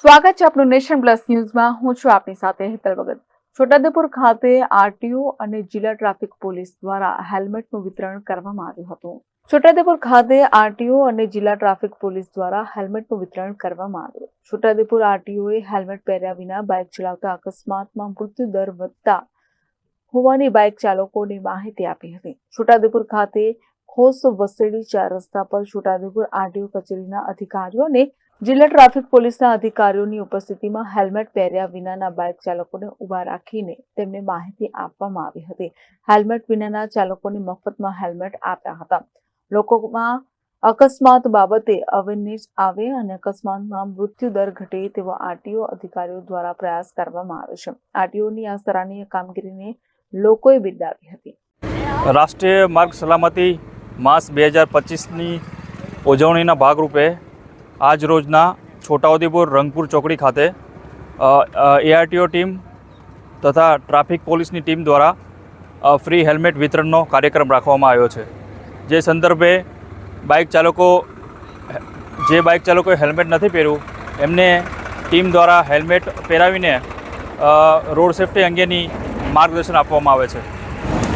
સ્વાગત છે આપનું નેશન પ્લસ ન્યૂઝમાં। હું છું આપની સાથે હેતલ ભગત। છોટાઉદેપુર ખાતે આરટીઓ અને જિલ્લા ટ્રાફિક પોલીસ દ્વારા હેલ્મેટનું વિતરણ કરવામાં આવ્યું હતું। છોટાઉદેપુર ખાતે આરટીઓ અને જિલ્લા ટ્રાફિક પોલીસ દ્વારા હેલ્મેટનું વિતરણ કરવામાં આવ્યું। છોટાઉદેપુર આરટીઓએ હેલ્મેટ પહેર્યા વિના બાઇક ચલાવતા અકસ્માતમાં મૃત્યુ દર વધતા હોવાની બાઇક ચાલકોને માહિતી આપી હતી। છોટાઉદેપુર ખાતે ખોસ વસેડી 4 રસ્તા પર છોટાઉદેપુર આરટીઓ કચેરીના અધિકારીઓ અને જિલ્લા ટ્રાફિક પોલીસના અધિકારીઓની ઉપસ્થિતિમાં હેલ્મેટ પહેર્યા વિનાના બાઇક ચાલકોને ઉભા રાખીને તેમને માહિતી આપવામાં આવી હતી। હેલ્મેટ વિનાના ચાલકોને મફતમાં હેલ્મેટ આપ્યા હતા। લોકોમાં અકસ્માત બાબતે અવેરનેસ આવે અને અકસ્માતમાં મૃત્યુ દર ઘટે તેવો આરટીઓ અધિકારીઓ દ્વારા પ્રયાસ કરવામાં આવે છે। આરટીઓની આ સરાહનીય કામગીરીને લોકોએ બિરદાવી હતી। રાષ્ટ્રીય માર્ગ સલામતી માસ 2025ની ઉજવણીના ભાગરૂપે આજ રોજના છોટાઉદેપુર રંગપુર ચોકડી ખાતે એઆરટીઓ ટીમ તથા ટ્રાફિક પોલીસની ટીમ દ્વારા ફ્રી હેલ્મેટ વિતરણનો કાર્યક્રમ રાખવામાં આવ્યો છે। જે સંદર્ભે જે બાઇક ચાલકોએ હેલ્મેટ નથી પહેર્યું એમને ટીમ દ્વારા હેલ્મેટ પહેરાવીને રોડ સેફ્ટી અંગેની માર્ગદર્શન આપવામાં આવે છે।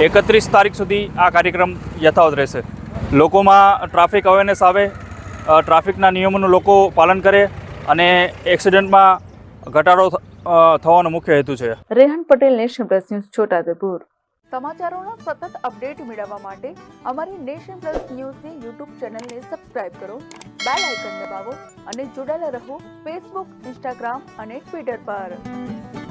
31 તારીખ સુધી આ કાર્યક્રમ યથાવત રહેશે। લોકોમાં ટ્રાફિક અવેરનેસ આવે, ટ્રાફિકના નિયમોનું લોકો પાલન કરે અને એક્સિડન્ટમાં ઘટાડો થવાનો મુખ્ય હેતુ છે। Rehan Patel, Nation Plus News, Chhota Udepur. સમાચારોના સતત અપડેટ મેળવવા માટે અમારી નેશન પ્લસ ન્યૂઝની યુટ્યુબ ચેનલને સબસ્ક્રાઇબ કરો, બેલ આઇકન દબાવો અને જોડાયેલા રહો ફેસબુક, ઇન્સ્ટાગ્રામ અને ટ્વિટર પર।